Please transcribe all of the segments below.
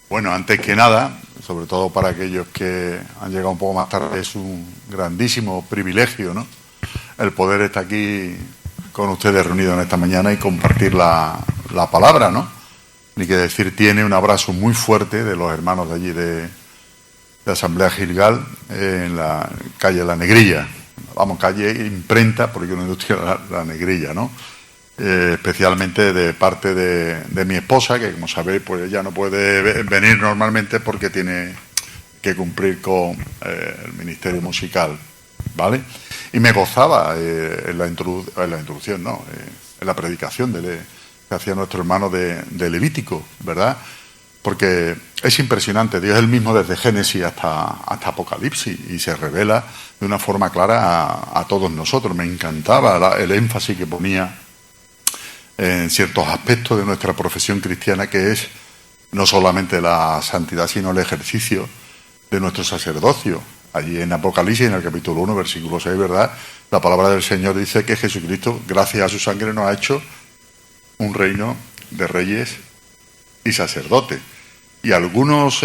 Bueno, antes que nada, sobre todo para aquellos que han llegado un poco más tarde, es un grandísimo privilegio, ¿no?, el poder estar aquí con ustedes reunidos en esta mañana y compartir la palabra, ¿no? Ni que decir tiene un abrazo muy fuerte de los hermanos de allí de Asamblea Gilgal, en la calle La Negrilla. Vamos, calle Imprenta, porque yo no estoy la Negrilla, ¿no? Especialmente de parte de mi esposa, que como sabéis, pues ella no puede venir normalmente porque tiene que cumplir con el ministerio musical, ¿vale? Y me gozaba en la introducción, ¿no?, en la predicación que hacía nuestro hermano de Levítico, ¿verdad? Porque es impresionante, Dios es el mismo desde Génesis hasta Apocalipsis y se revela de una forma clara a todos nosotros. Me encantaba el énfasis que ponía en ciertos aspectos de nuestra profesión cristiana, que es no solamente la santidad, sino el ejercicio de nuestro sacerdocio. Allí en Apocalipsis, en el capítulo 1, versículo 6, ¿verdad?, la palabra del Señor dice que Jesucristo, gracias a su sangre, nos ha hecho un reino de reyes y sacerdotes. Y algunos,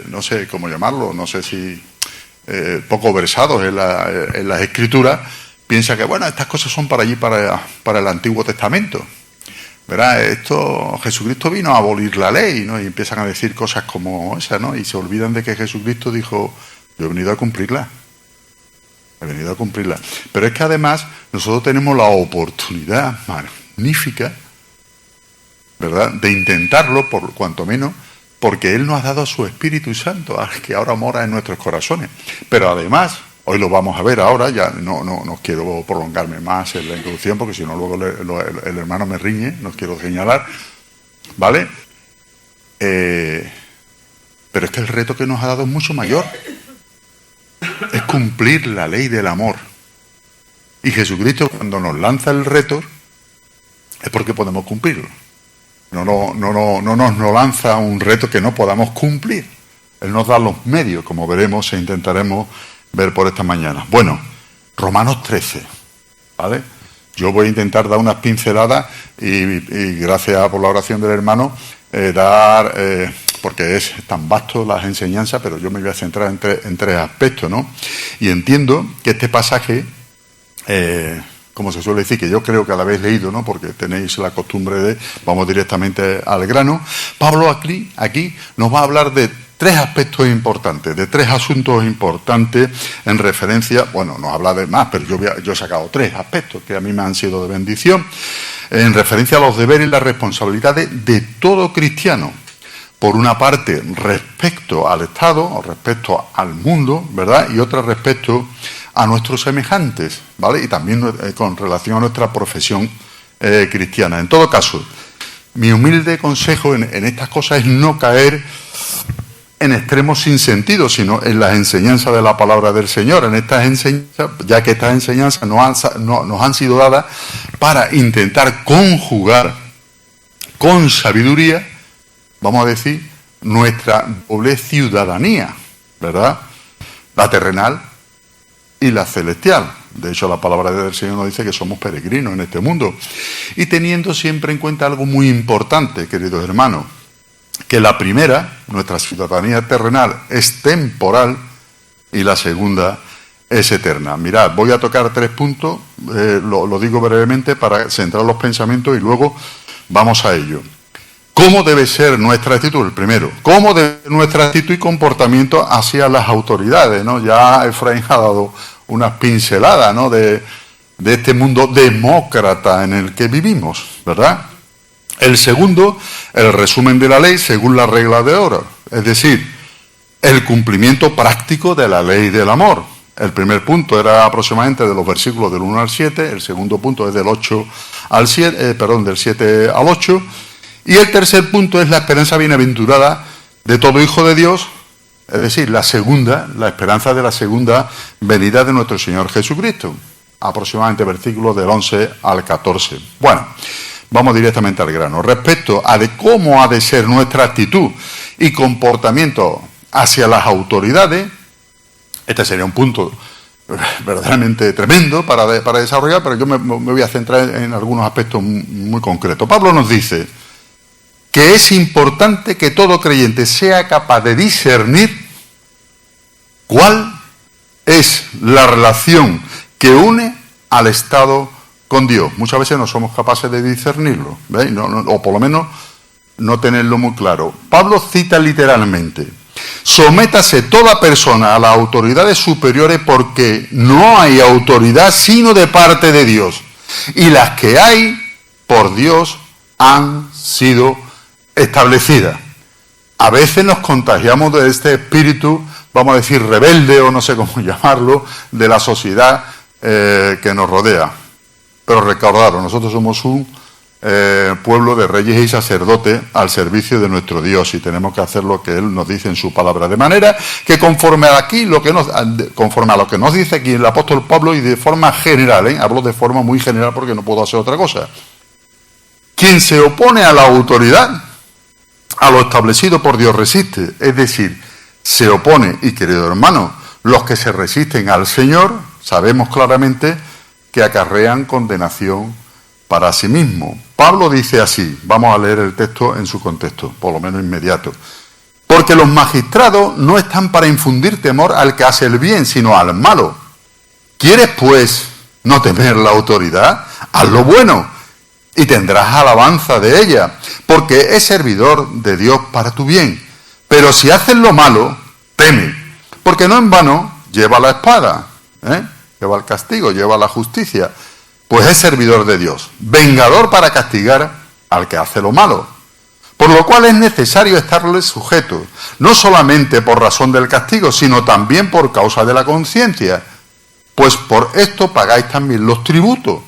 no sé cómo llamarlo, no sé si poco versados en las Escrituras, piensan que, bueno, estas cosas son para allí, para el Antiguo Testamento. ¿Verdad? Jesucristo vino a abolir la ley, ¿no? Y empiezan a decir cosas como esa, ¿no? Y se olvidan de que Jesucristo dijo: yo he venido a cumplirla. He venido a cumplirla. Pero es que además nosotros tenemos la oportunidad magnífica, ¿verdad?, de intentarlo, por cuanto menos, porque Él nos ha dado a su Espíritu Santo, que ahora mora en nuestros corazones. Pero además, hoy lo vamos a ver ahora, ya no quiero prolongarme más en la introducción, porque si no luego el hermano me riñe, no quiero señalar, ¿vale? Pero es que el reto que nos ha dado es mucho mayor. Es cumplir la ley del amor. Y Jesucristo, cuando nos lanza el reto, es porque podemos cumplirlo. No nos lanza un reto que no podamos cumplir. Él nos da los medios, como veremos e intentaremos ver por esta mañana. Bueno, Romanos 13, ¿vale? Yo voy a intentar dar unas pinceladas y gracias por la oración del hermano, porque es tan vasto las enseñanzas, pero yo me voy a centrar en tres aspectos, ¿no? Y entiendo que este pasaje, como se suele decir, que yo creo que lo habéis leído, ¿no?, porque tenéis la costumbre vamos directamente al grano. Pablo aquí nos va a hablar de tres aspectos importantes, de tres asuntos importantes en referencia, bueno, nos habla de más, pero yo he sacado tres aspectos que a mí me han sido de bendición, en referencia a los deberes y las responsabilidades de todo cristiano. Por una parte, respecto al Estado, o respecto al mundo, ¿verdad?, y otra respecto a nuestros semejantes, ¿vale?, y también con relación a nuestra profesión cristiana. En todo caso, mi humilde consejo en estas cosas es no caer en extremos sin sentido, sino en las enseñanzas de la palabra del Señor, en estas enseñanzas, ya que estas enseñanzas nos han sido dadas para intentar conjugar con sabiduría, vamos a decir, nuestra doble ciudadanía, ¿verdad?, la terrenal y la celestial. De hecho, la palabra del Señor nos dice que somos peregrinos en este mundo. Y teniendo siempre en cuenta algo muy importante, queridos hermanos, que la primera, nuestra ciudadanía terrenal, es temporal y la segunda es eterna. Mirad, voy a tocar tres puntos, lo digo brevemente para centrar los pensamientos y luego vamos a ello. ¿Cómo debe ser nuestra actitud? El primero, ¿cómo debe ser nuestra actitud y comportamiento hacia las autoridades, ¿no? Ya Efraín ha dado unas pinceladas, ¿no?, de este mundo demócrata en el que vivimos, ¿verdad? El segundo, el resumen de la ley según la regla de oro, es decir, el cumplimiento práctico de la ley del amor. El primer punto era aproximadamente de los versículos del 1 al 7, el segundo punto es del 7 al 8, y el tercer punto es la esperanza bienaventurada de todo hijo de Dios, es decir, la esperanza de la segunda venida de nuestro Señor Jesucristo, aproximadamente versículos del 11 al 14. Bueno, vamos directamente al grano. Respecto a de cómo ha de ser nuestra actitud y comportamiento hacia las autoridades, este sería un punto verdaderamente tremendo para desarrollar, pero yo me voy a centrar en algunos aspectos muy concretos. Pablo nos dice, que es importante que todo creyente sea capaz de discernir cuál es la relación que une al Estado con Dios. Muchas veces no somos capaces de discernirlo, ¿veis? O por lo menos no tenerlo muy claro. Pablo cita literalmente: sométase toda persona a las autoridades superiores, porque no hay autoridad sino de parte de Dios, y las que hay por Dios han sido establecidas. A veces nos contagiamos de este espíritu, vamos a decir rebelde, o no sé cómo llamarlo, de la sociedad que nos rodea. Pero recordaros, nosotros somos un pueblo de reyes y sacerdotes al servicio de nuestro Dios, y tenemos que hacer lo que Él nos dice en su palabra, de manera que conforme a lo que nos dice aquí el apóstol Pablo, y de forma general, hablo de forma muy general porque no puedo hacer otra cosa, quien se opone a la autoridad, a lo establecido por Dios, resiste, es decir, se opone. Y querido hermano, los que se resisten al Señor, sabemos claramente que acarrean condenación para sí mismo. Pablo dice así, vamos a leer el texto en su contexto, por lo menos inmediato: porque los magistrados no están para infundir temor al que hace el bien, sino al malo. ¿Quieres, pues, no temer la autoridad? Haz lo bueno y tendrás alabanza de ella, porque es servidor de Dios para tu bien. Pero si haces lo malo, teme, porque no en vano lleva la espada, lleva el castigo, lleva la justicia, pues es servidor de Dios, vengador para castigar al que hace lo malo. Por lo cual es necesario estarle sujeto, no solamente por razón del castigo, sino también por causa de la conciencia, pues por esto pagáis también los tributos,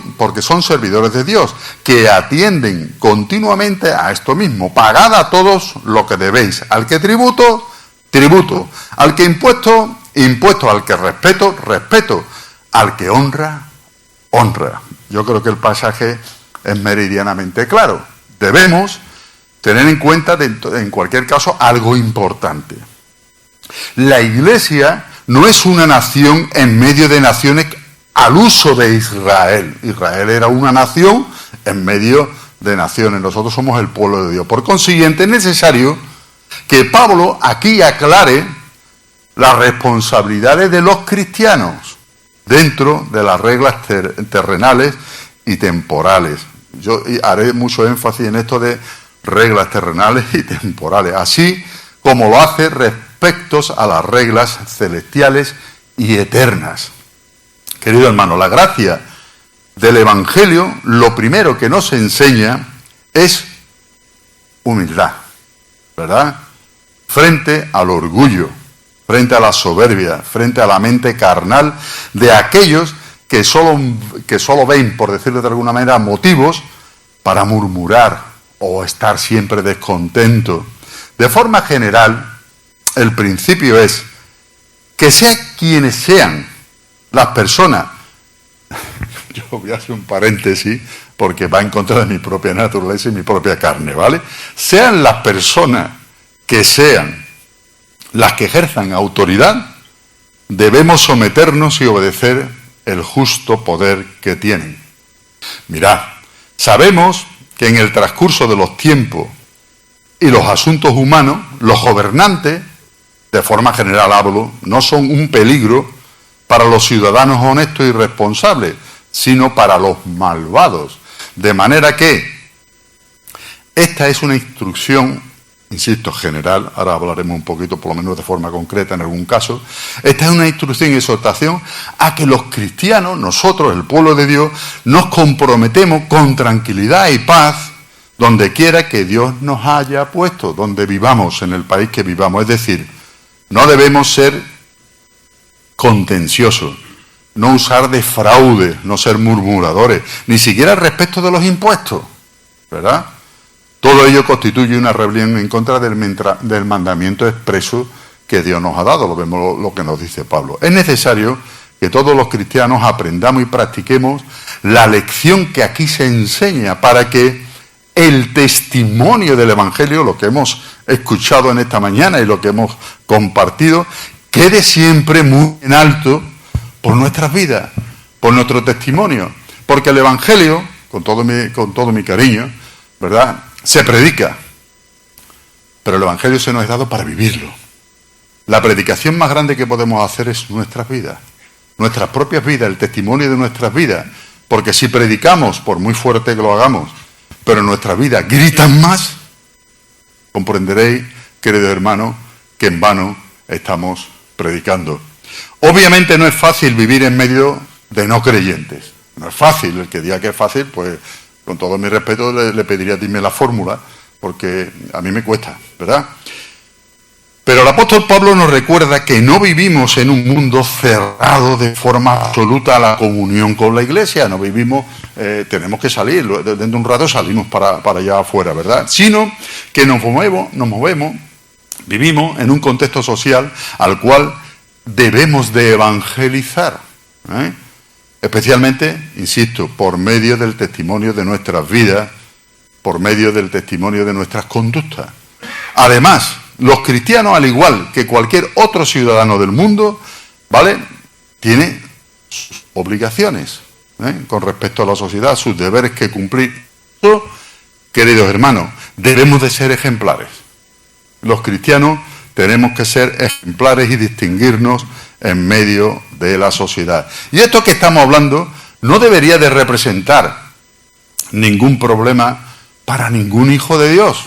porque son servidores de Dios, que atienden continuamente a esto mismo: pagad a todos lo que debéis, al que tributo, tributo, al que impuesto, impuesto, al que respeto, respeto, al que honra, honra. Yo creo que el pasaje es meridianamente claro. Debemos tener en cuenta, en cualquier caso, algo importante. La Iglesia no es una nación en medio de naciones al uso de Israel. Israel era una nación en medio de naciones. Nosotros somos el pueblo de Dios. Por consiguiente, es necesario que Pablo aquí aclare las responsabilidades de los cristianos dentro de las reglas terrenales y temporales. Yo haré mucho énfasis en esto de reglas terrenales y temporales, así como lo hace respecto a las reglas celestiales y eternas. Querido hermano, la gracia del Evangelio, lo primero que nos enseña es humildad, ¿verdad? Frente al orgullo, frente a la soberbia, frente a la mente carnal de aquellos que solo ven, por decirlo de alguna manera, motivos para murmurar o estar siempre descontento. De forma general, el principio es que sean quienes sean las personas, yo voy a hacer un paréntesis porque va en contra de mi propia naturaleza y mi propia carne, ¿vale? Sean las personas que sean las que ejerzan autoridad, debemos someternos y obedecer el justo poder que tienen. Mirad, sabemos que en el transcurso de los tiempos y los asuntos humanos, los gobernantes, de forma general hablo, no son un peligro para los ciudadanos honestos y responsables, sino para los malvados. De manera que esta es una instrucción, insisto, general, ahora hablaremos un poquito, por lo menos de forma concreta en algún caso. Esta es una instrucción y exhortación a que los cristianos, nosotros, el pueblo de Dios, nos comprometemos con tranquilidad y paz donde quiera que Dios nos haya puesto, donde vivamos, en el país que vivamos. Es decir, no debemos ser contenciosos, no usar de fraude, no ser murmuradores, ni siquiera respecto de los impuestos, ¿verdad? Todo ello constituye una rebelión en contra del mandamiento expreso que Dios nos ha dado. Lo vemos lo que nos dice Pablo. Es necesario que todos los cristianos aprendamos y practiquemos la lección que aquí se enseña para que el testimonio del Evangelio, lo que hemos escuchado en esta mañana y lo que hemos compartido, quede siempre muy en alto por nuestras vidas, por nuestro testimonio. Porque el Evangelio, con todo mi cariño, ¿verdad? Se predica, pero el Evangelio se nos es dado para vivirlo. La predicación más grande que podemos hacer es nuestras vidas, nuestras propias vidas, el testimonio de nuestras vidas, porque si predicamos, por muy fuerte que lo hagamos, pero nuestras vidas gritan más, comprenderéis, queridos hermanos, que en vano estamos predicando. Obviamente no es fácil vivir en medio de no creyentes. No es fácil. El que diga que es fácil, pues con todo mi respeto le pediría dime la fórmula, porque a mí me cuesta, ¿verdad? Pero el apóstol Pablo nos recuerda que no vivimos en un mundo cerrado de forma absoluta a la comunión con la iglesia. No vivimos, tenemos que salir, dentro de un rato salimos para allá afuera, ¿verdad? Sino que nos movemos, vivimos en un contexto social al cual debemos de evangelizar, especialmente, insisto, por medio del testimonio de nuestras vidas, por medio del testimonio de nuestras conductas. Además, los cristianos, al igual que cualquier otro ciudadano del mundo, ¿vale?, tiene sus obligaciones con respecto a la sociedad, sus deberes que cumplir. Queridos hermanos, debemos de ser ejemplares. Los cristianos tenemos que ser ejemplares y distinguirnos en medio de la sociedad. Y esto que estamos hablando no debería de representar ningún problema para ningún hijo de Dios,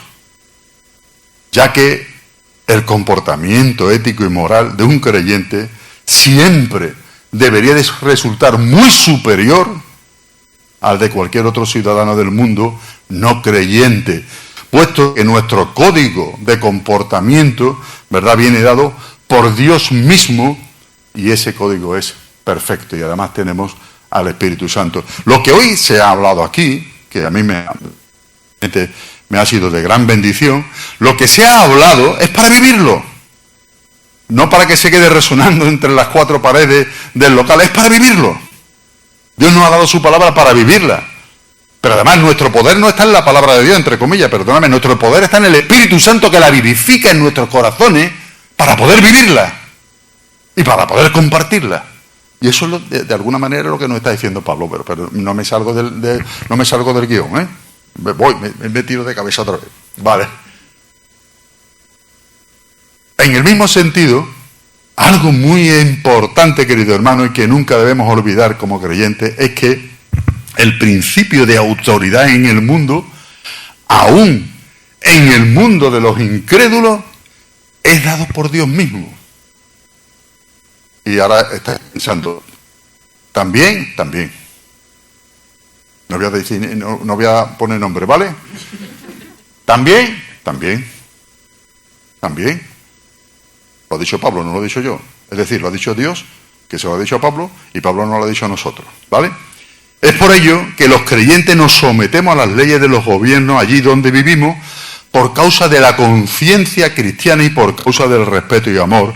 ya que el comportamiento ético y moral de un creyente siempre debería de resultar muy superior al de cualquier otro ciudadano del mundo no creyente, puesto que nuestro código de comportamiento, ¿verdad?, viene dado por Dios mismo, y ese código es perfecto, y además tenemos al Espíritu Santo. Lo que hoy se ha hablado aquí, que a mí me ha sido de gran bendición, lo que se ha hablado es para vivirlo, no para que se quede resonando entre las cuatro paredes del local, es para vivirlo. Dios nos ha dado su palabra para vivirla, pero además nuestro poder no está en la palabra de Dios, entre comillas, perdóname, nuestro poder está en el Espíritu Santo que la vivifica en nuestros corazones para poder vivirla y para poder compartirla. Y eso es de alguna manera lo que nos está diciendo Pablo, pero no me salgo del guión, me tiro de cabeza otra vez. Vale. En el mismo sentido, algo muy importante, querido hermano, y que nunca debemos olvidar como creyentes, es que el principio de autoridad en el mundo, aún en el mundo de los incrédulos, es dado por Dios mismo. Y ahora estás pensando, también. No voy a poner nombre, ¿vale? También. Lo ha dicho Pablo, no lo he dicho yo. Es decir, lo ha dicho Dios, que se lo ha dicho a Pablo, y Pablo no lo ha dicho a nosotros, ¿vale? Es por ello que los creyentes nos sometemos a las leyes de los gobiernos allí donde vivimos por causa de la conciencia cristiana y por causa del respeto y amor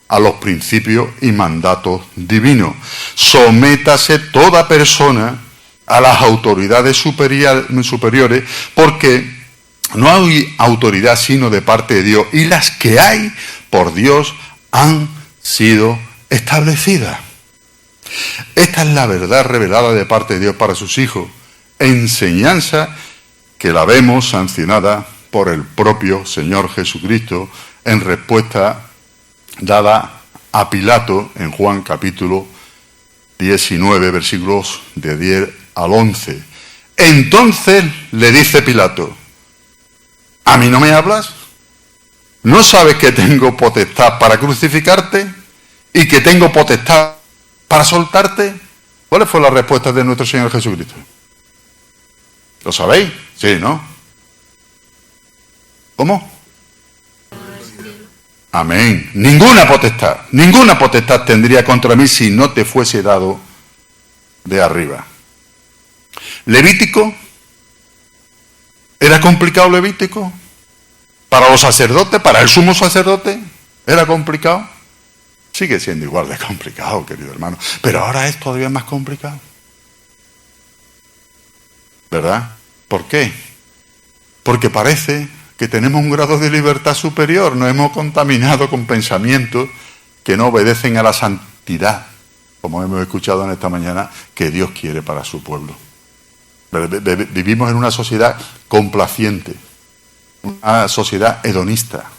a los principios y mandatos divinos. Sométase toda persona a las autoridades superiores, porque no hay autoridad sino de parte de Dios, y las que hay por Dios han sido establecidas. Esta es la verdad revelada de parte de Dios para sus hijos, enseñanza que la vemos sancionada por el propio Señor Jesucristo en respuesta dada a Pilato en Juan capítulo 19, versículos de 10 al 11. Entonces le dice Pilato: ¿a mí no me hablas? ¿No sabes que tengo potestad para crucificarte y que tengo potestad para soltarte? ¿Cuál fue la respuesta de nuestro Señor Jesucristo? ¿Lo sabéis? Sí, ¿no? ¿Cómo? Amén. Ninguna potestad tendría contra mí si no te fuese dado de arriba. Levítico, ¿era complicado Levítico? Para los sacerdotes, para el sumo sacerdote, ¿era complicado? Sigue siendo igual de complicado, querido hermano, pero ahora es todavía más complicado. ¿Verdad? ¿Por qué? Porque parece que tenemos un grado de libertad superior, nos hemos contaminado con pensamientos que no obedecen a la santidad, como hemos escuchado en esta mañana, que Dios quiere para su pueblo. Vivimos en una sociedad complaciente, una sociedad hedonista,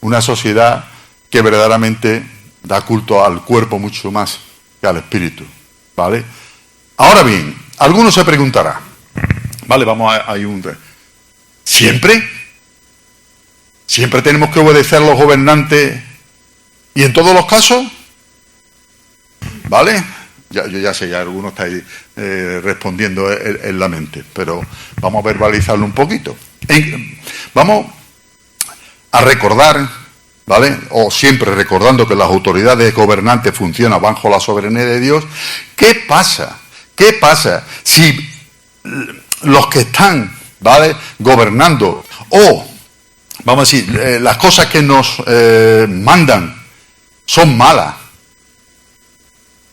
una sociedad que verdaderamente da culto al cuerpo mucho más que al espíritu, ¿vale? Ahora bien, algunos se preguntarán, vale, vamos a un... ¿Siempre? ¿Siempre tenemos que obedecer a los gobernantes y en todos los casos? ¿Vale? Yo ya sé, ya algunos estáis respondiendo en la mente, pero vamos a verbalizarlo un poquito. Vamos a recordar, ¿vale? O siempre recordando que las autoridades gobernantes funcionan bajo la soberanía de Dios. ¿Qué pasa? ¿Qué pasa si los que están, ¿vale?, gobernando, o, vamos a decir, las cosas que nos mandan son malas?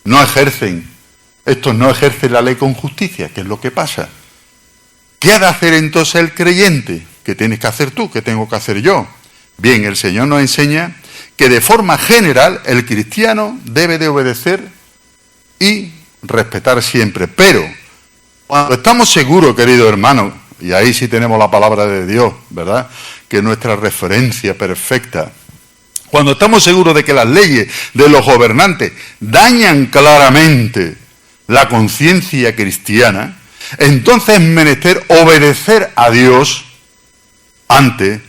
No ejercen, estos no ejercen la ley con justicia, ¿qué es lo que pasa? ¿Qué ha de hacer entonces el creyente? ¿Qué tienes que hacer tú? ¿Qué tengo que hacer yo? Bien, el Señor nos enseña que de forma general el cristiano debe de obedecer y respetar siempre. Pero cuando estamos seguros, queridos hermanos, y ahí sí tenemos la palabra de Dios, ¿verdad?, que es nuestra referencia perfecta. Cuando estamos seguros de que las leyes de los gobernantes dañan claramente la conciencia cristiana, entonces es menester obedecer a Dios antes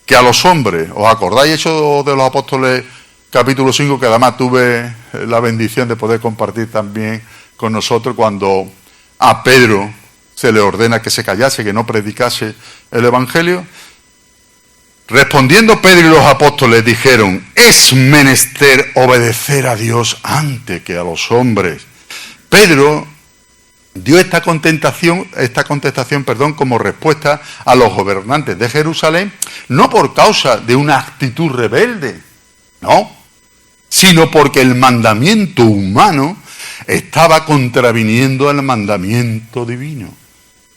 que a los hombres. ¿Os acordáis Hechos de los Apóstoles, capítulo 5, que además tuve la bendición de poder compartir también con nosotros, cuando a Pedro se le ordena que se callase, que no predicase el Evangelio? Respondiendo Pedro y los apóstoles dijeron: es menester obedecer a Dios antes que a los hombres. Pedro dio esta contestación, como respuesta a los gobernantes de Jerusalén, no por causa de una actitud rebelde, no, sino porque el mandamiento humano estaba contraviniendo el mandamiento divino,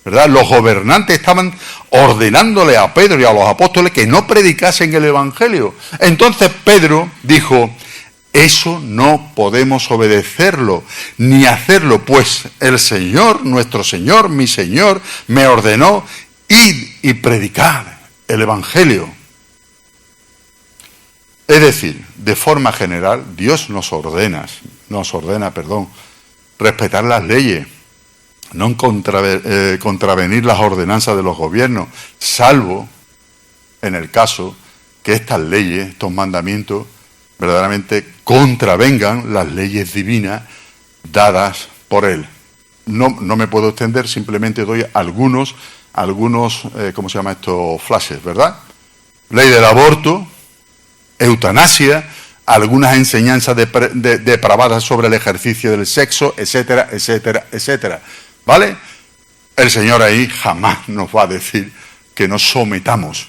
¿verdad? Los gobernantes estaban ordenándole a Pedro y a los apóstoles que no predicasen el Evangelio. Entonces Pedro dijo: eso no podemos obedecerlo, ni hacerlo, pues el Señor, nuestro Señor, mi Señor, me ordenó: id y predicad el Evangelio. Es decir, de forma general, Dios nos ordena, respetar las leyes, no contravenir las ordenanzas de los gobiernos, salvo en el caso que estas leyes, estos mandamientos, verdaderamente contravengan las leyes divinas dadas por Él. No me puedo extender, simplemente doy algunos ¿cómo se llama esto? Flashes, ¿verdad? Ley del aborto, eutanasia, algunas enseñanzas depravadas sobre el ejercicio del sexo, etcétera, etcétera, etcétera. ¿Vale? El Señor ahí jamás nos va a decir que nos sometamos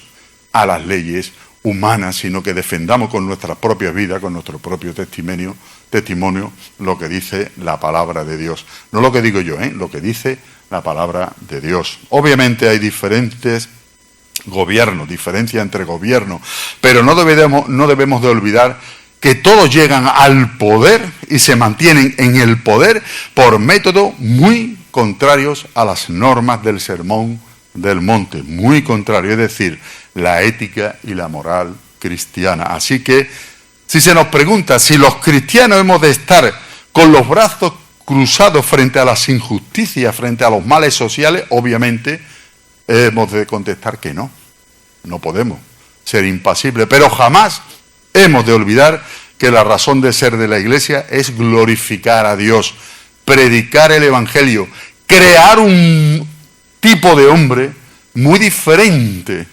a las leyes humanas, sino que defendamos con nuestra propia vida, con nuestro propio testimonio, lo que dice la palabra de Dios. No lo que digo yo, lo que dice la palabra de Dios. Obviamente hay diferencias entre gobiernos, pero no debemos de olvidar que todos llegan al poder y se mantienen en el poder por métodos muy contrarios a las normas del Sermón del Monte, muy contrario, es decir, la ética y la moral cristiana. Así que, si se nos pregunta si los cristianos hemos de estar con los brazos cruzados frente a las injusticias, frente a los males sociales, obviamente hemos de contestar que no podemos ser impasibles, pero jamás hemos de olvidar que la razón de ser de la Iglesia es glorificar a Dios, predicar el Evangelio, crear un tipo de hombre muy diferente,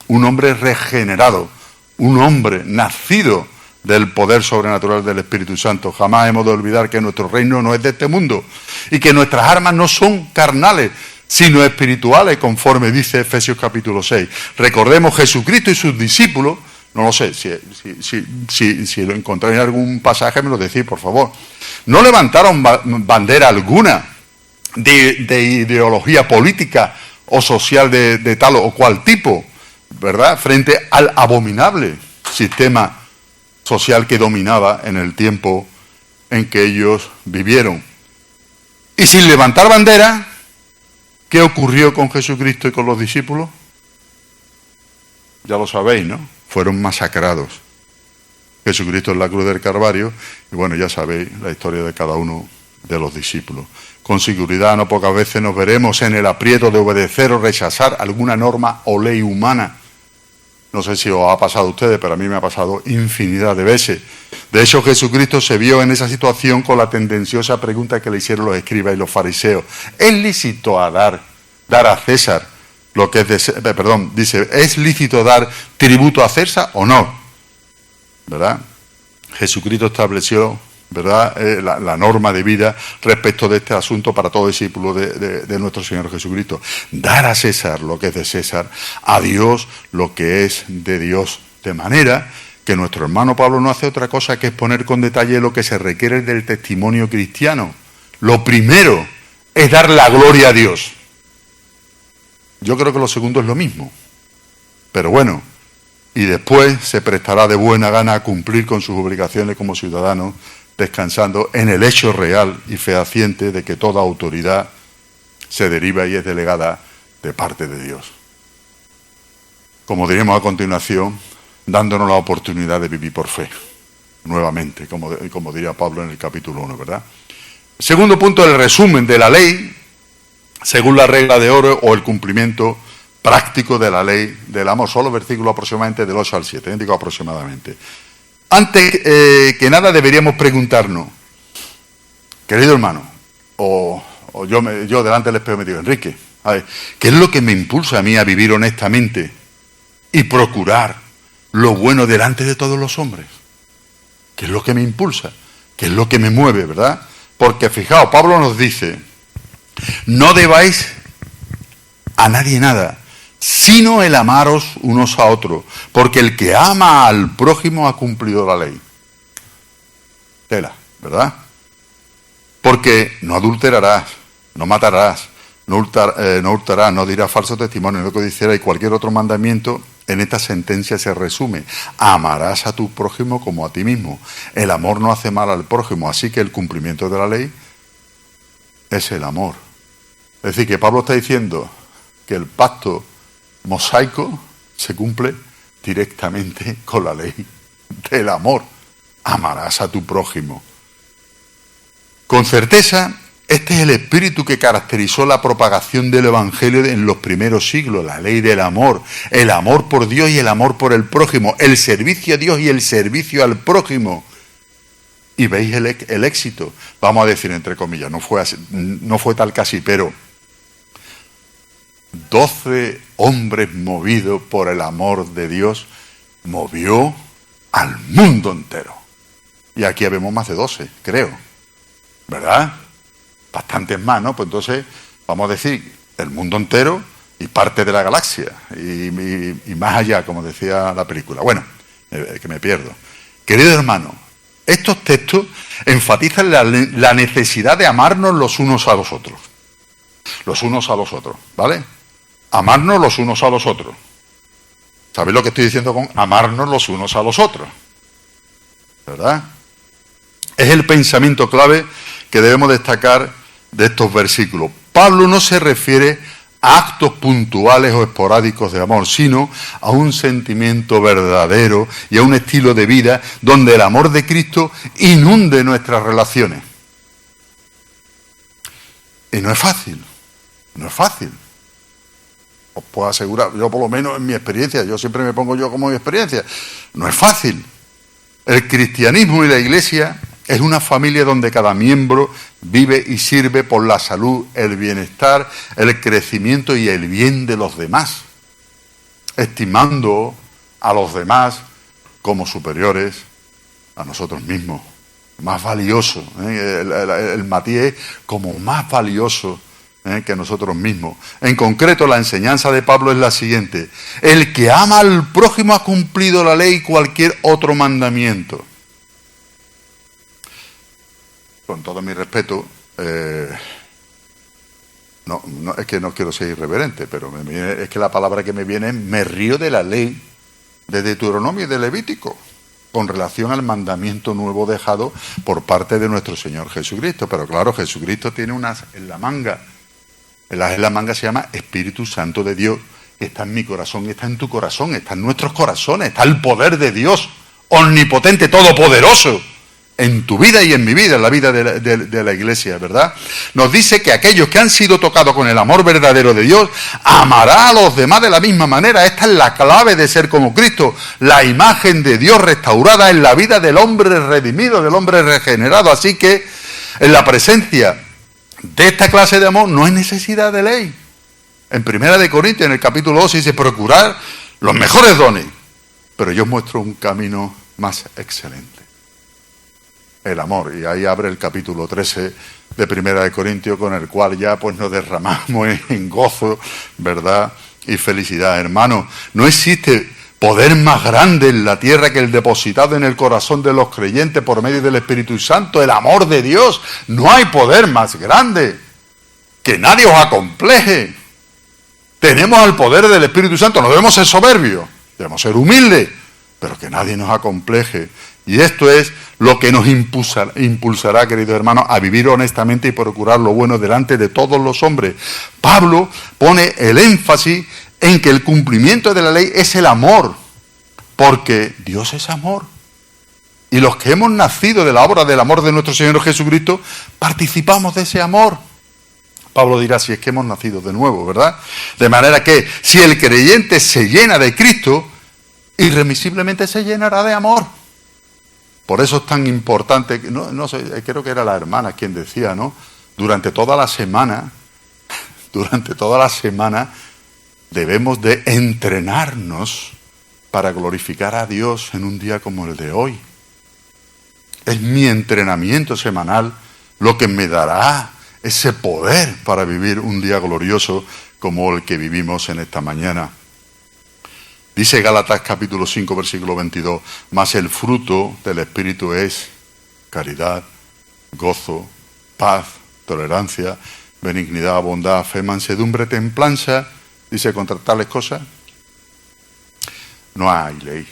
un hombre regenerado, un hombre nacido del poder sobrenatural del Espíritu Santo. Jamás hemos de olvidar que nuestro reino no es de este mundo y que nuestras armas no son carnales, sino espirituales, conforme dice Efesios capítulo 6. Recordemos, Jesucristo y sus discípulos, no lo sé, si lo encontráis en algún pasaje me lo decís, por favor, no levantaron bandera alguna de ideología política o social de tal o cual tipo, ¿verdad?, frente al abominable sistema social que dominaba en el tiempo en que ellos vivieron. Y sin levantar bandera, ¿Qué ocurrió con Jesucristo y con los discípulos? Ya lo sabéis, ¿no? Fueron masacrados. Jesucristo en la cruz del Calvario, y bueno, ya sabéis la historia de cada uno de los discípulos. Con seguridad, no pocas veces nos veremos en el aprieto de obedecer o rechazar alguna norma o ley humana. No sé si os ha pasado a ustedes, pero a mí me ha pasado infinidad de veces. De hecho, Jesucristo se vio en esa situación con la tendenciosa pregunta que le hicieron los escribas y los fariseos. ¿Es lícito dar a César lo que es dice, ¿es lícito dar tributo a César o no? ¿Verdad? Jesucristo estableció, ¿verdad?, la norma de vida respecto de este asunto para todo discípulo de nuestro Señor Jesucristo. Dar a César lo que es de César, a Dios lo que es de Dios. De manera que nuestro hermano Pablo no hace otra cosa que exponer con detalle lo que se requiere del testimonio cristiano. Lo primero es dar la gloria a Dios. Yo creo que lo segundo es lo mismo. Pero bueno, y después se prestará de buena gana a cumplir con sus obligaciones como ciudadanos, descansando en el hecho real y fehaciente de que toda autoridad se deriva y es delegada de parte de Dios. Como diremos a continuación, dándonos la oportunidad de vivir por fe, nuevamente, como diría Pablo en el capítulo 1, ¿verdad? Segundo punto, el resumen de la ley, según la regla de oro o el cumplimiento práctico de la ley del amor. Solo versículo aproximadamente del 8 al 7, digo aproximadamente. Antes que nada deberíamos preguntarnos, querido hermano, o yo delante del espejo me digo, Enrique, a ver, ¿qué es lo que me impulsa a mí a vivir honestamente y procurar lo bueno delante de todos los hombres? ¿Qué es lo que me impulsa? ¿Qué es lo que me mueve, verdad? Porque fijaos, Pablo nos dice, no debáis a nadie nada, sino el amaros unos a otros, porque el que ama al prójimo ha cumplido la ley. Tela, ¿verdad? Porque no adulterarás, no matarás, no hurtarás, no dirás falso testimonio, no codiciarás, y cualquier otro mandamiento en esta sentencia se resume: amarás a tu prójimo como a ti mismo. El amor no hace mal al prójimo, así que el cumplimiento de la ley es el amor. Es decir, que Pablo está diciendo que el pacto mosaico se cumple directamente con la ley del amor. Amarás a tu prójimo. Con certeza, este es el espíritu que caracterizó la propagación del Evangelio en los primeros siglos, la ley del amor, el amor por Dios y el amor por el prójimo, el servicio a Dios y el servicio al prójimo. Y veis el éxito, vamos a decir entre comillas, no fue tal casi, pero 12 hombres movidos por el amor de Dios movió al mundo entero. Y aquí habemos más de 12, creo, ¿verdad? Bastantes más, ¿no? Pues entonces, vamos a decir, el mundo entero y parte de la galaxia, y más allá, como decía la película. Bueno, que me pierdo. Querido hermano, estos textos enfatizan la necesidad de amarnos los unos a los otros. Los unos a los otros, ¿vale? Amarnos los unos a los otros. ¿Sabéis lo que estoy diciendo con amarnos los unos a los otros? ¿Verdad? Es el pensamiento clave que debemos destacar de estos versículos. Pablo no se refiere a actos puntuales o esporádicos de amor, sino a un sentimiento verdadero y a un estilo de vida donde el amor de Cristo inunde nuestras relaciones. Y no es fácil, no es fácil. Os puedo asegurar, yo por lo menos en mi experiencia, yo siempre me pongo yo como mi experiencia, no es fácil. El cristianismo y la Iglesia es una familia donde cada miembro vive y sirve por la salud, el bienestar, el crecimiento y el bien de los demás, estimando a los demás como superiores a nosotros mismos, más valiosos, el matiz como más valioso que nosotros mismos. En concreto, la enseñanza de Pablo es la siguiente: el que ama al prójimo ha cumplido la ley y cualquier otro mandamiento. Con todo mi respeto, es que no quiero ser irreverente, pero es que la palabra que me viene es: me río de la ley de Deuteronomio y de Levítico, con relación al mandamiento nuevo dejado por parte de nuestro Señor Jesucristo. Pero claro, Jesucristo tiene en la manga El as en la manga se llama Espíritu Santo de Dios, que está en mi corazón, está en tu corazón, está en nuestros corazones, está el poder de Dios, omnipotente, todopoderoso, en tu vida y en mi vida, en la vida de la iglesia, ¿verdad? Nos dice que aquellos que han sido tocados con el amor verdadero de Dios, amará a los demás de la misma manera. Esta es la clave de ser como Cristo, la imagen de Dios restaurada en la vida del hombre redimido, del hombre regenerado. Así que en la presencia de esta clase de amor no hay necesidad de ley. En 1 Corintios, en el capítulo 2, dice procurar los mejores dones, pero yo os muestro un camino más excelente. El amor, y ahí abre el capítulo 13 de 1 Corintios, con el cual ya pues nos derramamos en gozo, ¿verdad? Y felicidad. Hermano, no existe poder más grande en la tierra que el depositado en el corazón de los creyentes por medio del Espíritu Santo, el amor de Dios. No hay poder más grande. Que nadie os acompleje. Tenemos el poder del Espíritu Santo, no debemos ser soberbios, debemos ser humildes, pero que nadie nos acompleje. Y esto es lo que nos impulsará, queridos hermanos, a vivir honestamente y procurar lo bueno delante de todos los hombres. Pablo pone el énfasis en que el cumplimiento de la ley es el amor, porque Dios es amor. Y los que hemos nacido de la obra del amor de nuestro Señor Jesucristo, participamos de ese amor. Pablo dirá, si es que hemos nacido de nuevo, ¿verdad? De manera que si el creyente se llena de Cristo, irremisiblemente se llenará de amor. Por eso es tan importante, no sé, creo que era la hermana quien decía, ¿no? Durante toda la semana debemos de entrenarnos para glorificar a Dios en un día como el de hoy. Es mi entrenamiento semanal lo que me dará ese poder para vivir un día glorioso como el que vivimos en esta mañana. Dice Gálatas capítulo 5, versículo 22, mas el fruto del Espíritu es caridad, gozo, paz, tolerancia, benignidad, bondad, fe, mansedumbre, templanza. Dice, contra tales cosas no hay ley.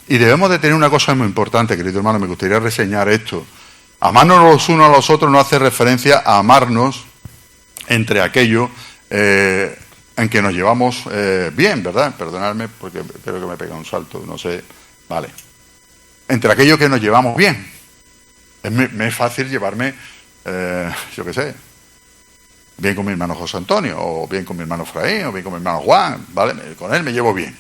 Y debemos de tener una cosa muy importante, querido hermano, me gustaría reseñar esto. Amarnos los unos a los otros no hace referencia a amarnos entre aquellos en que nos llevamos bien, ¿verdad? Perdonadme porque espero que me pegue un salto, no sé. Vale. Entre aquellos que nos llevamos bien. Me es fácil llevarme, yo qué sé, bien con mi hermano José Antonio, o bien con mi hermano Efraín, o bien con mi hermano Juan, ¿vale? Con él me llevo bien.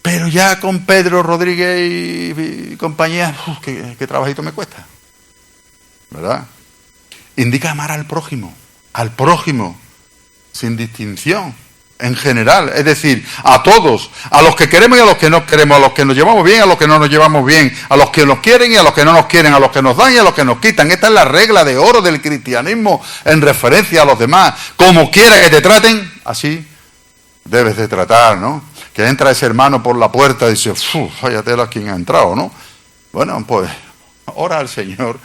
Pero ya con Pedro Rodríguez y compañía, ¿qué trabajito me cuesta? ¿Verdad? Indica amar al prójimo, sin distinción, en general, es decir, a todos, a los que queremos y a los que no queremos, a los que nos llevamos bien, a los que no nos llevamos bien, a los que nos quieren y a los que no nos quieren, a los que nos dan y a los que nos quitan. Esta es la regla de oro del cristianismo en referencia a los demás. Como quiera que te traten, así debes de tratar, ¿no? Que entra ese hermano por la puerta y dice, vaya tela quien ha entrado, ¿no? Bueno, pues, ora al Señor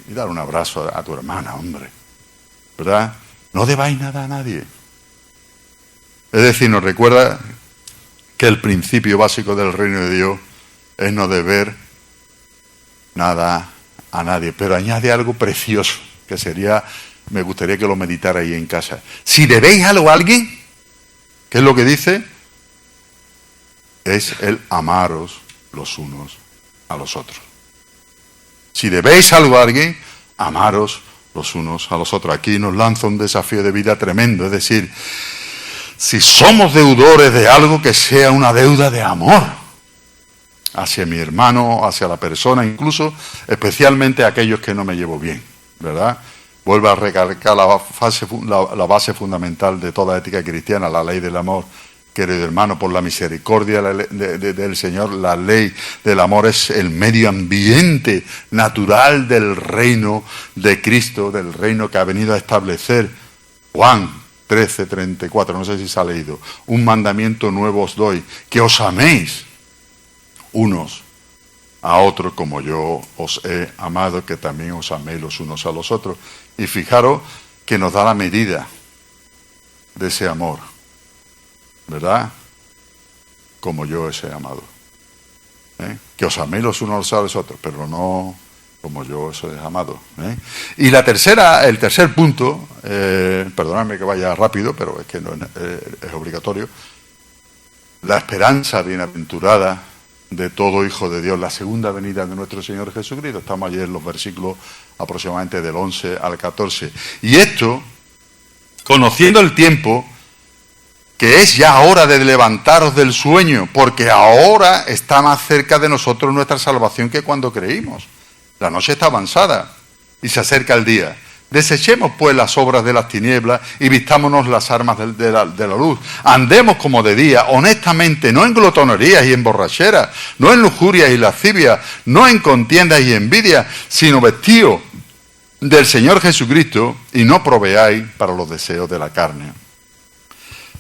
y dar un abrazo a tu hermana, hombre, ¿verdad? No debáis nada a nadie. Es decir, nos recuerda que el principio básico del reino de Dios es no deber nada a nadie, pero añade algo precioso, que sería, me gustaría que lo meditara ahí en casa. Si debéis algo a alguien, ¿qué es lo que dice? Es el amaros los unos a los otros. Si debéis algo a alguien, amaros los unos a los otros. Aquí nos lanza un desafío de vida tremendo, es decir, si somos deudores de algo, que sea una deuda de amor hacia mi hermano, hacia la persona, incluso especialmente a aquellos que no me llevo bien, ¿verdad? Vuelvo a recalcar la base fundamental de toda ética cristiana, la ley del amor. Querido hermano, por la misericordia del Señor, la ley del amor es el medio ambiente natural del reino de Cristo, del reino que ha venido a establecer. Juan 13:34, no sé si se ha leído. Un mandamiento nuevo os doy, que os améis unos a otros como yo os he amado, que también os améis los unos a los otros. Y fijaros que nos da la medida de ese amor, ¿verdad? Como yo os he amado. Que os améis los unos a los otros, pero no como yo soy amado. Y el tercer punto, perdonadme que vaya rápido, pero es que no es obligatorio, la esperanza bienaventurada de todo hijo de Dios, la segunda venida de nuestro Señor Jesucristo. Estamos ayer en los versículos aproximadamente del 11 al 14. Y esto, conociendo el tiempo, que es ya hora de levantaros del sueño, porque ahora está más cerca de nosotros nuestra salvación que cuando creímos. La noche está avanzada y se acerca el día. Desechemos pues las obras de las tinieblas y vistámonos las armas de la luz. Andemos como de día, honestamente, no en glotonerías y en borracheras, no en lujurias y lascivias, no en contiendas y envidias, sino vestidos del Señor Jesucristo y no proveáis para los deseos de la carne.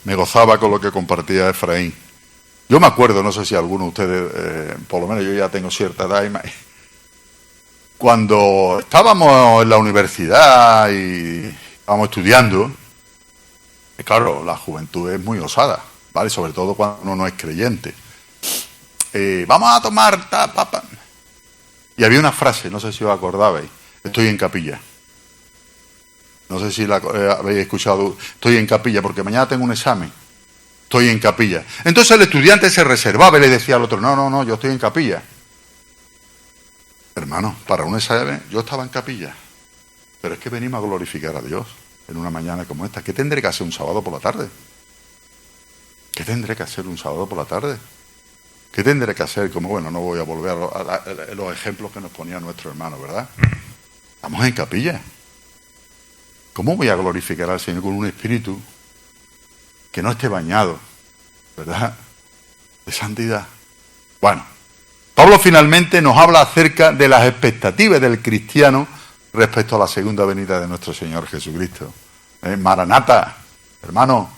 Me gozaba con lo que compartía Efraín. Yo me acuerdo, no sé si alguno de ustedes, por lo menos yo ya tengo cierta edad, cuando estábamos en la universidad y estábamos estudiando, claro, la juventud es muy osada, ¿vale? Sobre todo cuando uno no es creyente. Vamos a tomar... Y había una frase, no sé si os acordabais, estoy en capilla. No sé si la habéis escuchado, estoy en capilla, porque mañana tengo un examen, estoy en capilla. Entonces el estudiante se reservaba y le decía al otro, no, yo estoy en capilla. Hermano, para un examen yo estaba en capilla, pero es que venimos a glorificar a Dios en una mañana como esta. ¿Qué tendré que hacer un sábado por la tarde? ¿Qué tendré que hacer un sábado por la tarde? ¿Qué tendré que hacer? Como, bueno, no voy a volver a los ejemplos que nos ponía nuestro hermano, ¿verdad? Estamos en capilla. ¿Cómo voy a glorificar al Señor con un espíritu que no esté bañado, ¿verdad?, de santidad? Bueno, Pablo finalmente nos habla acerca de las expectativas del cristiano respecto a la segunda venida de nuestro Señor Jesucristo. Maranata, hermano,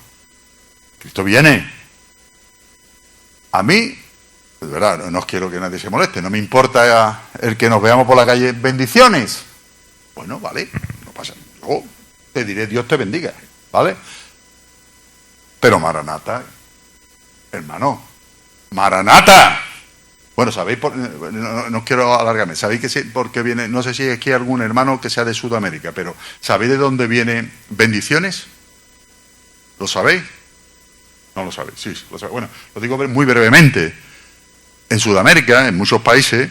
Cristo viene. A mí, de verdad, no quiero que nadie se moleste, no me importa el que nos veamos por la calle, bendiciones. Bueno, vale, no pasa nada. Yo te diré, Dios te bendiga, ¿vale? Pero Maranata, hermano, Maranata. Bueno, ¿sabéis? No quiero alargarme. ¿Sabéis por qué viene? No sé si aquí hay algún hermano que sea de Sudamérica, pero ¿sabéis de dónde vienen bendiciones? ¿Lo sabéis? No lo sabéis, sí, lo sabéis. Bueno, lo digo muy brevemente. En Sudamérica, en muchos países,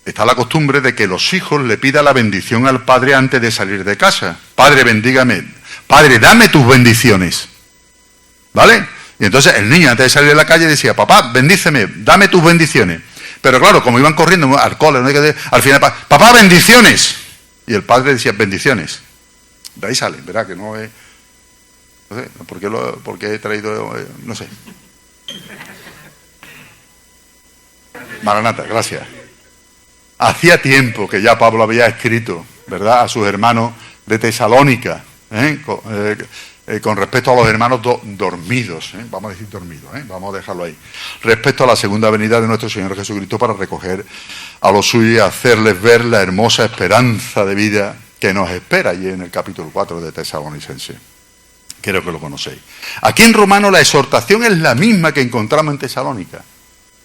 está la costumbre de que los hijos le pidan la bendición al padre antes de salir de casa. Padre, bendígame. Padre, dame tus bendiciones. ¿Vale? Y entonces el niño antes de salir de la calle decía, papá, bendíceme, dame tus bendiciones. Pero claro, como iban corriendo al cole, al final, papá, bendiciones. Y el padre decía, bendiciones. De ahí salen, ¿verdad? Que no es... No sé, ¿por qué he traído...? No sé. Maranata, gracias. Hacía tiempo que ya Pablo había escrito, ¿verdad?, a sus hermanos de Tesalónica, con respecto a los hermanos dormidos, vamos a decir dormidos, vamos a dejarlo ahí, respecto a la segunda venida de nuestro Señor Jesucristo para recoger a los suyos y hacerles ver la hermosa esperanza de vida que nos espera allí en el capítulo 4 de Tesalonicenses. Creo que lo conocéis. Aquí en Romanos la exhortación es la misma que encontramos en Tesalónica,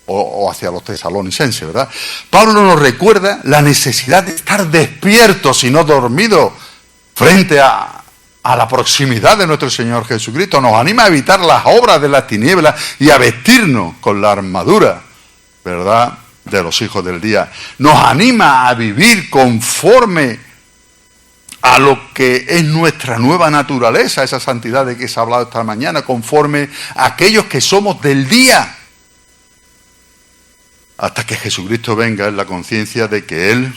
o hacia los tesalonicenses, ¿verdad? Pablo nos recuerda la necesidad de estar despiertos y no dormidos frente a la proximidad de nuestro Señor Jesucristo. Nos anima a evitar las obras de las tinieblas y a vestirnos con la armadura, ¿verdad?, de los hijos del día. Nos anima a vivir conforme a lo que es nuestra nueva naturaleza, esa santidad de que se ha hablado esta mañana, conforme a aquellos que somos del día. Hasta que Jesucristo venga en la conciencia de que Él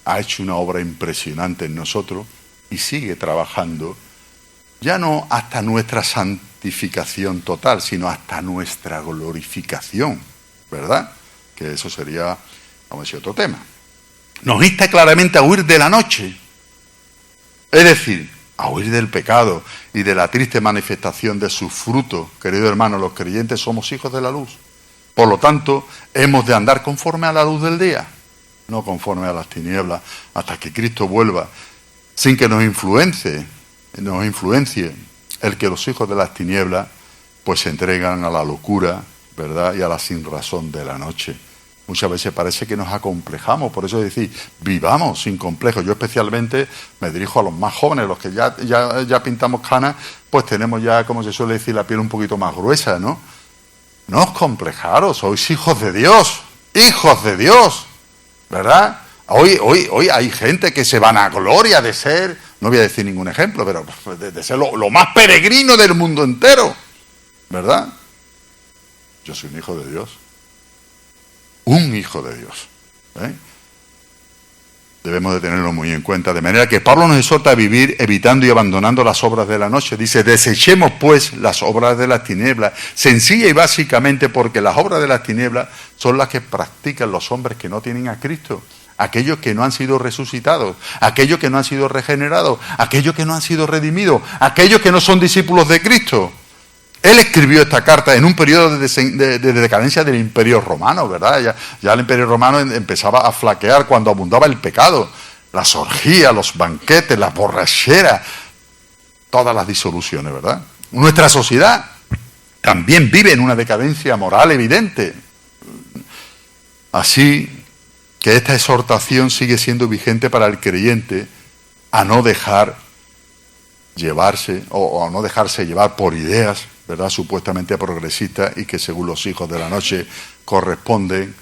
ha hecho una obra impresionante en nosotros y sigue trabajando, ya no hasta nuestra santificación total, sino hasta nuestra glorificación, ¿verdad? Que eso sería, vamos a decir, otro tema. Nos insta claramente a huir de la noche, es decir, a huir del pecado y de la triste manifestación de sus frutos. Queridos hermanos, los creyentes somos hijos de la luz. Por lo tanto, hemos de andar conforme a la luz del día, no conforme a las tinieblas, hasta que Cristo vuelva, sin que nos influencie el que los hijos de las tinieblas pues se entregan a la locura, ¿verdad?, y a la sinrazón de la noche. muchas veces parece que nos acomplejamos. Por eso decir, vivamos sin complejos. Yo especialmente me dirijo a los más jóvenes, los que ya pintamos canas, pues tenemos ya, como se suele decir, la piel un poquito más gruesa, ¿no? No os complejaros, sois hijos de Dios, ¿verdad? Hoy hay gente que se vanagloria de ser, no voy a decir ningún ejemplo, pero de ser lo más peregrino del mundo entero, ¿verdad? Yo soy un hijo de Dios. Un hijo de Dios. Debemos de tenerlo muy en cuenta. De manera que Pablo nos exhorta a vivir evitando y abandonando las obras de la noche. Dice, desechemos pues las obras de las tinieblas, sencilla y básicamente porque las obras de las tinieblas son las que practican los hombres que no tienen a Cristo. Aquellos que no han sido resucitados, aquellos que no han sido regenerados, aquellos que no han sido redimidos, aquellos que no son discípulos de Cristo. Él escribió esta carta en un periodo de decadencia del Imperio Romano, ¿verdad? Ya el Imperio Romano empezaba a flaquear cuando abundaba el pecado, las orgías, los banquetes, las borracheras, todas las disoluciones, ¿verdad? Nuestra sociedad también vive en una decadencia moral evidente. Así que esta exhortación sigue siendo vigente para el creyente a no dejar llevarse o a no dejarse llevar por ideas, ¿verdad?, supuestamente progresistas y que según los hijos de la noche corresponden,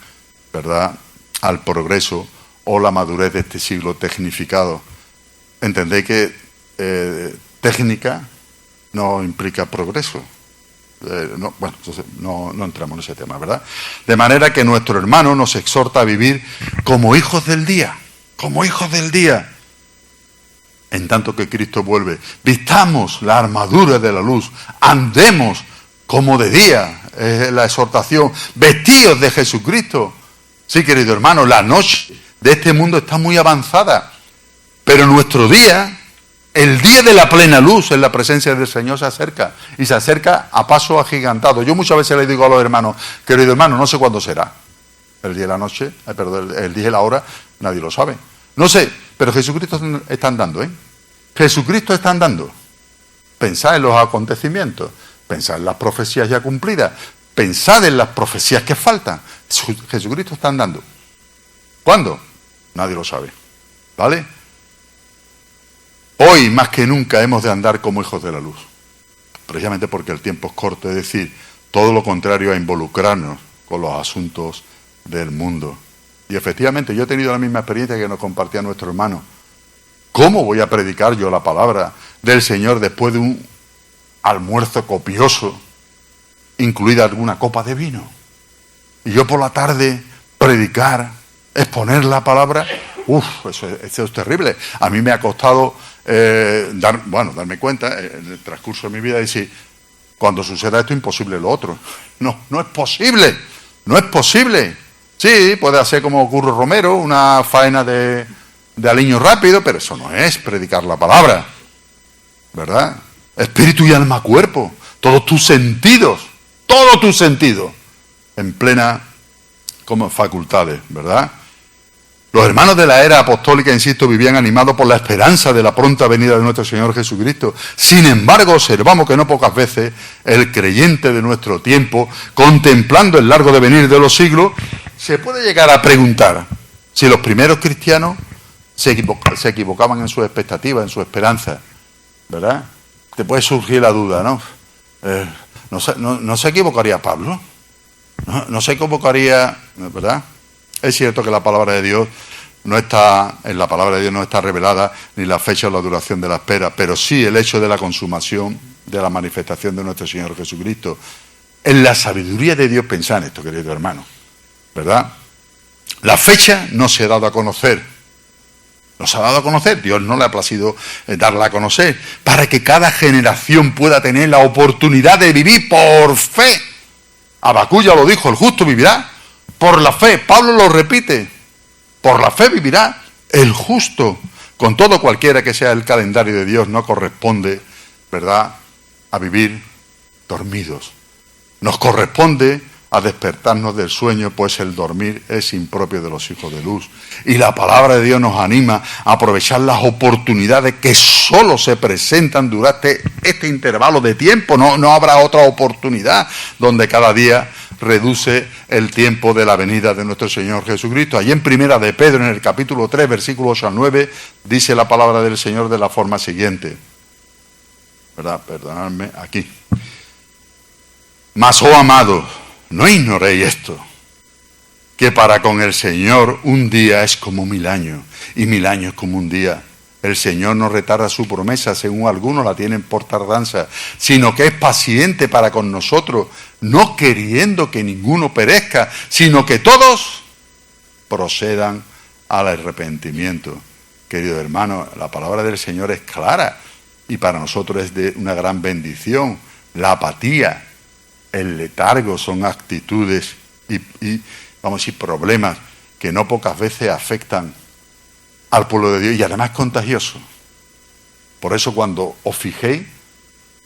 ¿verdad?, al progreso o la madurez de este siglo tecnificado. Entendéis que técnica no implica progreso. Entonces no entramos en ese tema, ¿verdad? De manera que nuestro hermano nos exhorta a vivir como hijos del día, en tanto que Cristo vuelve. Vistamos la armadura de la luz, andemos como de día, es la exhortación, vestidos de Jesucristo. Sí, querido hermano, la noche de este mundo está muy avanzada, pero nuestro día, el día de la plena luz en la presencia del Señor se acerca, y se acerca a paso agigantado. Yo muchas veces les digo a los hermanos, querido hermano, no sé cuándo será el día de la noche, el día y la hora, nadie lo sabe. No sé, pero Jesucristo está andando, ¿eh? Jesucristo está andando. Pensad en los acontecimientos, pensad en las profecías ya cumplidas, pensad en las profecías que faltan. Jesucristo está andando. ¿Cuándo? Nadie lo sabe, ¿vale? Hoy más que nunca hemos de andar como hijos de la luz, precisamente porque el tiempo es corto, es decir, todo lo contrario a involucrarnos con los asuntos del mundo. Y efectivamente yo he tenido la misma experiencia que nos compartía nuestro hermano. ¿Cómo voy a predicar yo la palabra del Señor después de un almuerzo copioso, incluida alguna copa de vino? Y yo por la tarde predicar, exponer la palabra, eso es terrible. A mí me ha costado darme cuenta en el transcurso de mi vida y decir, cuando suceda esto, imposible lo otro. No es posible. Sí, puede hacer como Curro Romero, una faena de aliño rápido, pero eso no es predicar la palabra, ¿verdad? Espíritu y alma, cuerpo, todos tus sentidos, en plena como facultades, ¿verdad? Los hermanos de la era apostólica, insisto, vivían animados por la esperanza de la pronta venida de nuestro Señor Jesucristo. Sin embargo, observamos que no pocas veces el creyente de nuestro tiempo, contemplando el largo devenir de los siglos, se puede llegar a preguntar si los primeros cristianos se equivocaban en sus expectativas, en su esperanza, ¿verdad? Te puede surgir la duda, ¿no? ¿No se equivocaría Pablo? ¿No se equivocaría, verdad? Es cierto que la palabra de Dios no está revelada ni la fecha o la duración de la espera, pero sí el hecho de la consumación de la manifestación de nuestro Señor Jesucristo. En la sabiduría de Dios, pensad en esto, querido hermano, ¿verdad? La fecha no se ha dado a conocer. No se ha dado a conocer, Dios no le ha placido darla a conocer, para que cada generación pueda tener la oportunidad de vivir por fe. Habacuc ya lo dijo, el justo vivirá por la fe. Pablo lo repite, por la fe vivirá el justo. Con todo, cualquiera que sea el calendario de Dios no corresponde, ¿verdad?, a vivir dormidos. Nos corresponde a despertarnos del sueño, pues el dormir es impropio de los hijos de luz. Y la palabra de Dios nos anima a aprovechar las oportunidades que solo se presentan durante este intervalo de tiempo. No habrá otra oportunidad donde cada día reduce el tiempo de la venida de nuestro Señor Jesucristo. Allí en Primera de Pedro, en el capítulo 3, versículos 8 al 9, dice la palabra del Señor de la forma siguiente. ¿Verdad? Perdonadme, aquí. Mas, oh amados, no ignoréis esto, que para con el Señor un día es como 1000 años, y 1000 años como un día. El Señor no retarda su promesa, según algunos la tienen por tardanza, sino que es paciente para con nosotros, no queriendo que ninguno perezca, sino que todos procedan al arrepentimiento. Queridos hermanos, la palabra del Señor es clara y para nosotros es de una gran bendición. La apatía, el letargo son actitudes y vamos a decir, problemas que no pocas veces afectan al pueblo de Dios y además contagioso. Por eso cuando os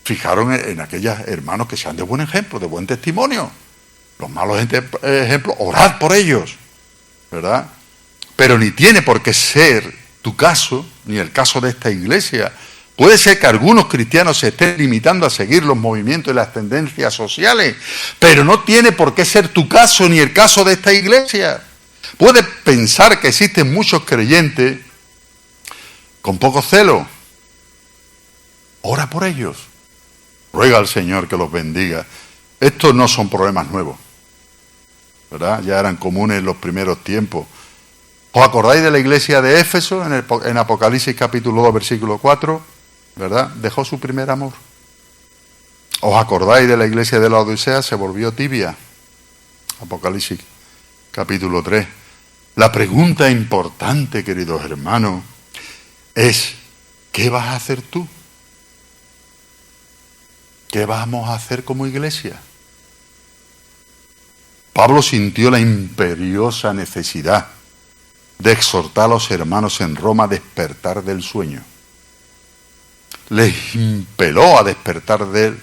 fijaron en aquellos hermanos que sean de buen ejemplo, de buen testimonio. Los malos ejemplos, orad por ellos, ¿verdad? Pero ni tiene por qué ser tu caso, ni el caso de esta iglesia. Puede ser que algunos cristianos se estén limitando a seguir los movimientos y las tendencias sociales, pero no tiene por qué ser tu caso ni el caso de esta iglesia. Puedes pensar que existen muchos creyentes con poco celo. Ora por ellos. Ruega al Señor que los bendiga. Estos no son problemas nuevos, ¿verdad? Ya eran comunes en los primeros tiempos. ¿Os acordáis de la iglesia de Éfeso en Apocalipsis capítulo 2, versículo 4? ¿Verdad? Dejó su primer amor. ¿Os acordáis de la iglesia de la Odisea? Se volvió tibia. Apocalipsis capítulo 3. La pregunta importante, queridos hermanos, es ¿qué vas a hacer tú? ¿Qué vamos a hacer como iglesia? Pablo sintió la imperiosa necesidad de exhortar a los hermanos en Roma a despertar del sueño. Les impeló a despertar del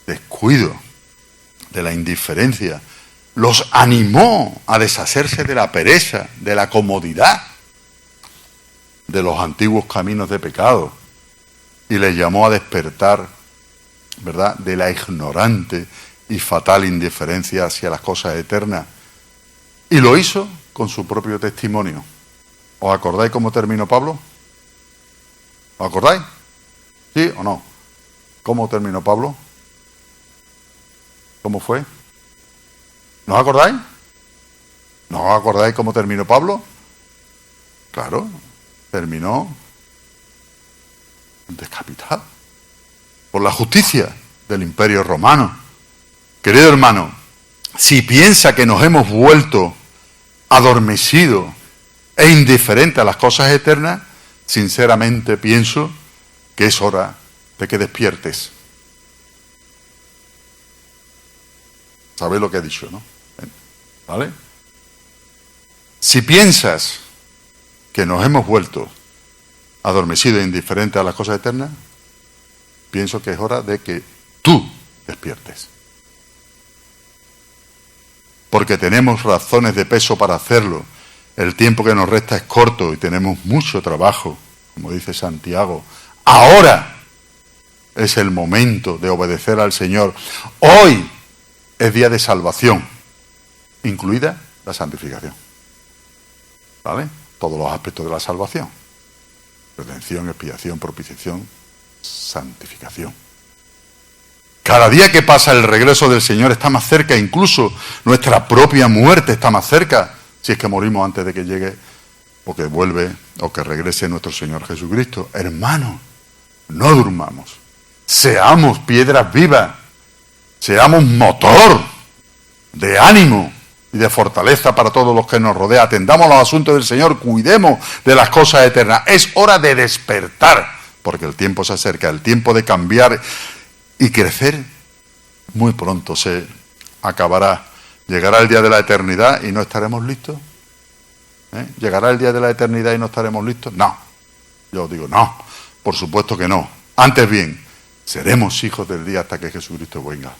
descuido, de la indiferencia. Los animó a deshacerse de la pereza, de la comodidad, de los antiguos caminos de pecado. Y les llamó a despertar, ¿verdad?, de la ignorante y fatal indiferencia hacia las cosas eternas. Y lo hizo con su propio testimonio. ¿Os acordáis cómo terminó Pablo? ¿Os acordáis? ¿Sí o no? ¿Cómo terminó Pablo? ¿Cómo fue? ¿No os acordáis? ¿No os acordáis cómo terminó Pablo? Claro, terminó decapitado por la justicia del Imperio Romano. Querido hermano, si piensa que nos hemos vuelto adormecidos e indiferentes a las cosas eternas, sinceramente pienso que es hora de que despiertes. ¿Sabéis lo que he dicho, no? ¿Vale? Si piensas que nos hemos vuelto adormecidos e indiferentes a las cosas eternas, pienso que es hora de que tú despiertes. Porque tenemos razones de peso para hacerlo. El tiempo que nos resta es corto y tenemos mucho trabajo, como dice Santiago. Ahora es el momento de obedecer al Señor. Hoy es día de salvación, incluida la santificación. ¿Vale? Todos los aspectos de la salvación. Redención, expiación, propiciación, santificación. Cada día que pasa el regreso del Señor está más cerca, incluso nuestra propia muerte está más cerca, si es que morimos antes de que llegue, o que vuelve, o que regrese nuestro Señor Jesucristo. Hermanos, no durmamos, seamos piedras vivas, seamos motor de ánimo y de fortaleza para todos los que nos rodean. Atendamos los asuntos del Señor, cuidemos de las cosas eternas. Es hora de despertar, porque el tiempo se acerca, el tiempo de cambiar y crecer muy pronto se acabará. Llegará el día de la eternidad y no estaremos listos. ¿Llegará el día de la eternidad y no estaremos listos? No. Yo digo, no, por supuesto que no. Antes bien, seremos hijos del día hasta que Jesucristo venga.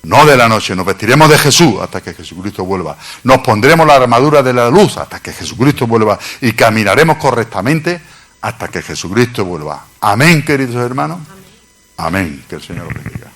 No de la noche, nos vestiremos de Jesús hasta que Jesucristo vuelva. Nos pondremos la armadura de la luz hasta que Jesucristo vuelva. Y caminaremos correctamente hasta que Jesucristo vuelva. Amén, queridos hermanos. Amén. Que el Señor los bendiga.